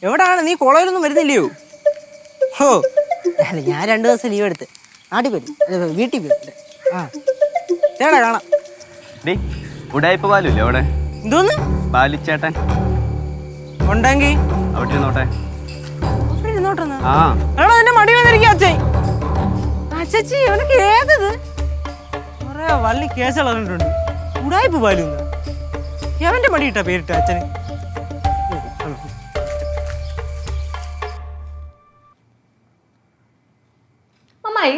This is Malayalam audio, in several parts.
എവിടാണ് നീ? കോളേജിലൊന്നും വരുന്നില്ലയോ? ഓ അല്ല, ഞാൻ 2 ദിവസം ലീവ് എടുത്ത് നാട്ടിൽ പോയി, വീട്ടിൽ പോയിട്ട്. ആ ചേട്ടാ കാണാം. ഉടായിപ്പ് പാലില്ലേ അവിടെ? എന്തോന്ന് പാലിച്ചേട്ടൻ ഉണ്ടെങ്കിൽ അവിടെ ഇരുന്നോട്ടെ. ആ എടാ എന്റെ മടി വന്നിരിക്കും അച്ഛൻ. അച്ഛച്ചി അവനക്ക് ഏതത് കുറെ വള്ളി കേസുകളുണ്ട്. ഉടായിപ്പ് പാലും അവന്റെ മടി ഇട്ടാ പേരിട്ട അച്ഛന്. അമ്മായി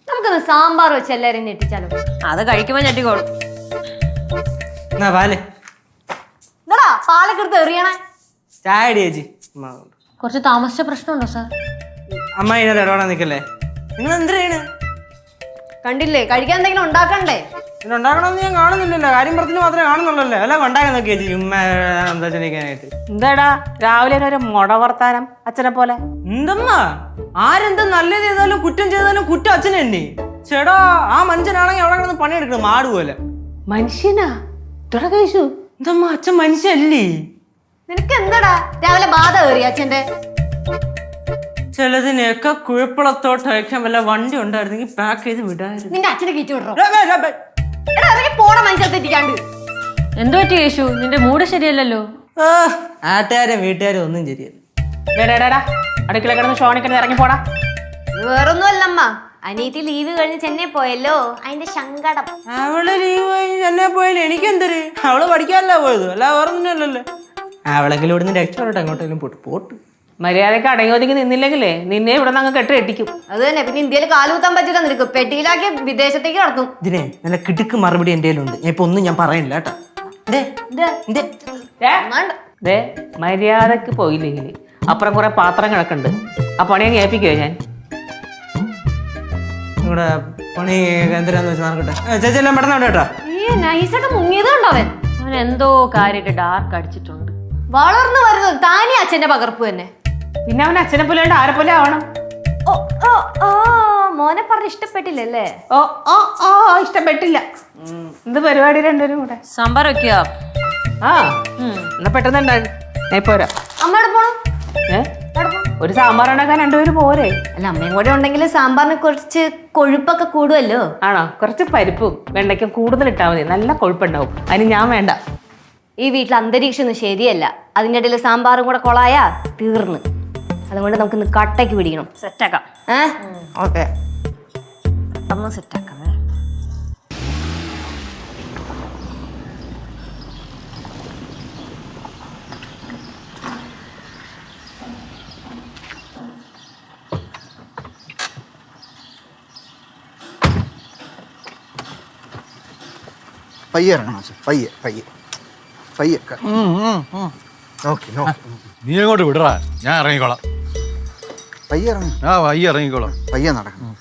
നമുക്കൊന്ന് സാമ്പാർ വെച്ച് എല്ലാരും ഞെട്ടിച്ചാലോ? അത് കഴിക്കുമ്പോ ഞെട്ടിക്കോളും. എന്നാ പാല് എന്താടാ പാലൊക്കെ എടുത്ത് എറിയണേ? ചായ അടി ചേച്ചി. കുറച്ച് താമസിച്ച പ്രശ്നമുണ്ടോ സാർ? അമ്മ ഇതിനകത്ത് ഇടപെടാൻ നിൽക്കല്ലേ. നിങ്ങൾ എന്തിനാണ്? കണ്ടില്ലേ, കഴിക്കാൻ എന്തെങ്കിലും ഉണ്ടാക്കണ്ടേ? ഉണ്ടാക്കണമെന്ന് ഞാൻ കാണുന്നില്ലല്ലോ. കാര്യം പറഞ്ഞിട്ട് മാത്രമേ കാണുന്നുള്ളല്ലേ. അല്ല ഉണ്ടാക്കാൻ നോക്കിയ ചേച്ചി സംസാരിക്കാനായിട്ട്. എന്താടാ രാവിലെ ഒരു മുട വർത്താനം അച്ഛനെ പോലെ? എന്തമ്മ ആരെന്ത് നല്ലത് ചെയ്താലും കുറ്റം ചെയ്താലും കുറ്റം അച്ഛനെ തന്നെ. ചേടാ ആ മനുഷ്യനാണെങ്കിൽ അവിടെ കിടന്ന് പണിയെടുക്കണം മാട് പോലെ. മനുഷ്യനാ കഴിച്ചു? എന്തമ്മ അച്ഛൻ മനുഷ്യല്ലേ? നിനക്ക് എന്താടാ രാവിലെ ബാധ കയറി അച്ഛന്റെ? ചിലതിനെയൊക്കെ കുഴപ്പളത്തോട്ടയക്കാൻ വല്ല വണ്ടി ഉണ്ടായിരുന്നെങ്കിൽ പാക്ക് ചെയ്ത് വിടായിരുന്നു. നിന്റെ അച്ഛനെ കീച്ചു വിടറോ? പോണ മനുഷ്യത്തിരിക്കാണ്ട്. എന്തു പറ്റി യേശു? നിന്റെ മൂഡ് ശരിയല്ലല്ലോ. നാട്ടുകാരും വീട്ടുകാരും ഒന്നും ശരിയല്ല. അടുക്കള കിടന്ന് ഷോണിക്കിടന്ന് ഇറങ്ങി പോടാ. വേറൊന്നും അല്ലമ്മ, അനിയത്തി ലീവ് കഴിഞ്ഞ് ചെന്നൈ പോയല്ലോ, അതിന്റെ സങ്കടം. അവള് ലീവ് കഴിഞ്ഞ് ചെന്നൈ പോയാലും എനിക്കെന്തര്? അവള് പഠിക്കാനല്ല പോയത്, അല്ല വേറൊന്നുമല്ലല്ലോ. അവളെങ്കിലും ഇവിടുന്ന് രക്ഷപ്പെടട്ടെ, എങ്ങോട്ടെങ്കിലും പോട്ട്. മര്യാദക്ക് അടങ്ങി ഒതുങ്ങി നിന്നില്ലെങ്കിലേ നിന്നെ ഇവിടെ നിന്ന് കെട്ട് കെട്ടിക്കും. അത് തന്നെ. പിന്നെ ഇന്ത്യയിൽ കാലുകുത്താൻ പറ്റില്ല, നിനക്ക് പെട്ടിയിലാക്കി വിദേശത്തേക്ക് കടത്തും. ഇതിനെ നല്ല കിടുക്ക് മറുപടി എന്റെ ഉണ്ട്. ഇപ്പൊ ഒന്നും ഞാൻ പറയണില്ല കേട്ടാ. മര്യാദക്ക് പോയില്ലെങ്കിൽ അപ്പുറം കുറെ പാത്രം കിടക്കുന്നുണ്ട്. ആ പണി അങ്ങ് ഏൽപ്പിക്കുവോ ഞാൻ? ഇവിടെ പണി എന്തിനാന്ന് വെച്ചാൽ നടക്കട്ടെ. ചേച്ചി എല്ലാം പെട്ടെന്ന് കേട്ടാ. നൈസായിട്ട് മുങ്ങിയതുണ്ടോ അവൻ? അവൻ എന്തോ കാര്യമായിട്ട് ഡാർക്ക് അടിച്ചിട്ടുണ്ട്. വളർന്നു വരുന്നത് താനേ അച്ഛന്റെ പകർപ്പ് തന്നെ. പിന്നെ അവൻ അച്ഛനെ പോലെ ഉണ്ട്, ആരെ പോലെ ആവണം. മോനെ പറഞ്ഞ് ഇഷ്ടപ്പെട്ടില്ലല്ലേ? ഇഷ്ടപ്പെട്ടില്ല. എന്ത് പരിപാടി രണ്ടുപേരും കൂടെ? സാമ്പാർ വെക്കുക. എന്നാ പെട്ടെന്നുണ്ടായി ഞാൻ പോരാ. അമ്മയുടെ പോണം. ഒരു സാമ്പാർ ഉണ്ടാക്കാൻ രണ്ടുപേരും പോരെ? അല്ല, അമ്മയും കൂടെ ഉണ്ടെങ്കിൽ സാമ്പാറിന് കുറച്ച് കൊഴുപ്പൊക്കെ കൂടുമല്ലോ. ആണോ? കുറച്ച് പരിപ്പും വെണ്ടയ്ക്കും കൂടുതൽ ഇട്ടാൽ മതി, നല്ല കൊഴുപ്പുണ്ടാവും. അതിന് ഞാൻ വേണ്ട. ഈ വീട്ടിൽ അന്തരീക്ഷം ഒന്നും ശരിയല്ല. അതിൻ്റെ ഇടയിൽ സാമ്പാറും കൂടെ കൊളായാ തീർന്ന്. അതുകൊണ്ട് നമുക്ക് കട്ടയ്ക്ക് പിടിക്കണം. സെറ്റാക്കാം. ഓക്കെ, ഒന്ന് സെറ്റാക്കാം. പയ്യെ ഇറങ്ങണം, പയ്യെ പയ്യെ പയ്യെ. നീ എങ്ങോട്ട് വിടറാ, ഞാൻ ഇറങ്ങിക്കോളാം. പയ്യെ ഇറങ്ങും. പയ്യെ ഇറങ്ങിക്കോളാം. പയ്യെ നടക്കണം.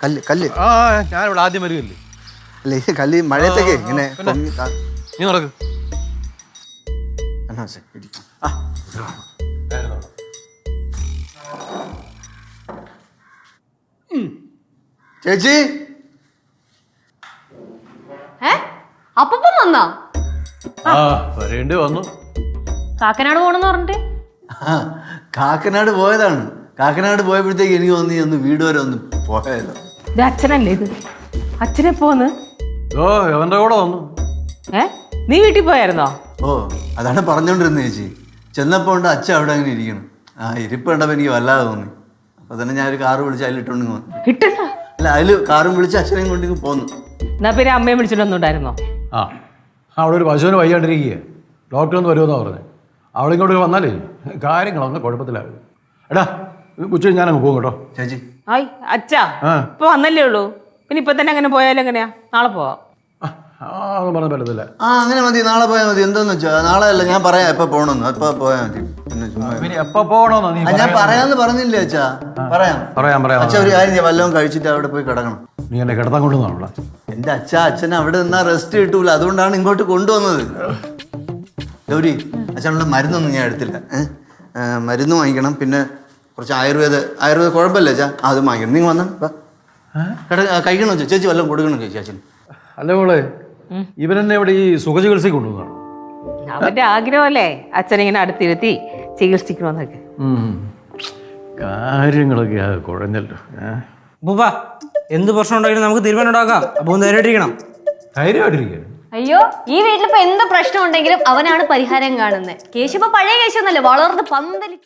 കല്ല് കല്ല്. ഞാനിവിടെ ആദ്യം വരികയല്ലേ. അല്ല ഈ കല്ല് മഴയത്തേക്ക് ഇങ്ങനെ നീ നടക്ക്. ചേച്ചി അപ്പം വന്നാ? വരേണ്ടി വന്നു. കാക്കനാട് പോണെന്ന് പറഞ്ഞിട്ട് കാക്കനാട് പോയതാണ്. കാക്കനാട് പോയപ്പോഴത്തേക്ക് എനിക്ക് തോന്നി ഒന്ന് വീട് വരെ ഒന്ന് പോയതോ. ഇത് അച്ഛനല്ലേ? ഇത് അച്ഛനെ പോന്ന് എവന്റെ കൂടെ വന്നു. നീ വീട്ടിൽ പോയായിരുന്നോ? ഓ അതാണ് പറഞ്ഞോണ്ടിരുന്നത് ചേച്ചി. ചെന്നപ്പോ ഉണ്ട് അച്ഛൻ അവിടെ അങ്ങനെ ഇരിക്കണം. ഇരിപ്പ് കണ്ടപ്പോ എനിക്ക് വല്ലാതെ തോന്നി. അപ്പൊ തന്നെ ഞാനൊരു കാറ് വിളിച്ച് അതിലിട്ടോണ്ട് വന്നു. ഇട്ടല്ല, അല്ല അതില് കാറും വിളിച്ച് അച്ഛനെയും കൊണ്ടിങ്ങ് പോന്നു. എന്നാ പിന്നെ അമ്മയെ വിളിച്ചിട്ടൊന്നുണ്ടായിരുന്നോ? അവിടെ ഒരു പശുവിന് വയ്യാണ്ടിരിക്കുക, ഡോക്ടർ ഒന്ന് വരുമെന്നാ പറഞ്ഞത്. അവളിങ്ങോട്ട് വന്നാലേ കാര്യങ്ങളൊന്ന് കുഴപ്പത്തിലാകും. എടാ ഉച്ച ഞാനങ്ങ് പോകും കേട്ടോ. ചേച്ചി ആയി അച്ഛാ ഇപ്പൊ വന്നല്ലേ ഉള്ളൂ, പിന്നെ ഇപ്പൊ തന്നെ അങ്ങനെ പോയാലും എങ്ങനെയാ? നാളെ പോവാം. അതൊന്നും പറഞ്ഞ പറ്റത്തില്ല. അങ്ങനെ മതി, നാളെ പോയാൽ മതി. എന്താന്ന് വെച്ചാ നാളെ അല്ല, ഞാൻ പറയാം എപ്പോ പോകണമെന്ന്. എപ്പോ പോയാൽ മതി. പിന്നെ എപ്പോ പോകണമെന്നോ? ഞാൻ പറയാന്ന് പറഞ്ഞില്ലേ അച്ഛാ? പറയാം. അച്ഛാ ഒരു കാര്യം ചെയ്യാം, വല്ലതും കഴിച്ചിട്ട് അവിടെ പോയി കിടക്കണം. നീ എന്നെ കിടത്താൻ കൊണ്ടുവന്നാണല്ലോ. എന്റെ അച്ഛൻ അവിടെ നിന്നാ റെസ്റ്റ് കിട്ടൂല, അതുകൊണ്ടാണ് ഇങ്ങോട്ട് കൊണ്ടുവന്നത്. ഗൗരി, അച്ഛനുള്ള മരുന്നൊന്നും ഞാൻ എടുത്തില്ല. മരുന്ന് വാങ്ങിക്കണം, പിന്നെ കുറച്ച് ആയുർവേദ കുഴപ്പമില്ല അച്ഛാ, അത് വാങ്ങിക്കണം. നിങ്ങൾ വന്നാ കഴിക്കണോ ചേച്ചി? വല്ലതും കൊടുക്കണം ചേച്ചി അച്ഛന്. അല്ല മോളെ, ഇവരെന്നെ ഇവിടെ ഈ സുഖചികിത്സയ്ക്ക് കൊണ്ടുവന്നതാണ്. അവന്റെ ആഗ്രഹമല്ലേ അച്ഛനിങ്ങനെ അടുത്തിരുത്തി ചികിത്സിക്കണമെന്നൊക്കെ. കാര്യങ്ങളൊക്കെ കുഴഞ്ഞല്ലോ. അപ്പൂപ്പ എന്ത് പ്രശ്നം ഉണ്ടെങ്കിലും നമുക്ക് തീരുമാനം ഉണ്ടാക്കാം. അപ്പോൾ ഒന്ന് ധൈര്യമായിട്ടിരിക്കണം. ധൈര്യമായിട്ടിരിക്കുക. അയ്യോ ഈ വീട്ടിലിപ്പോ എന്ത് പ്രശ്നം ഉണ്ടെങ്കിലും അവനാണ് പരിഹാരം കാണുന്നത്. കേശു ഇപ്പൊ പഴയ കേശു ഒന്നല്ലേ, വളർന്ന് പന്തലി.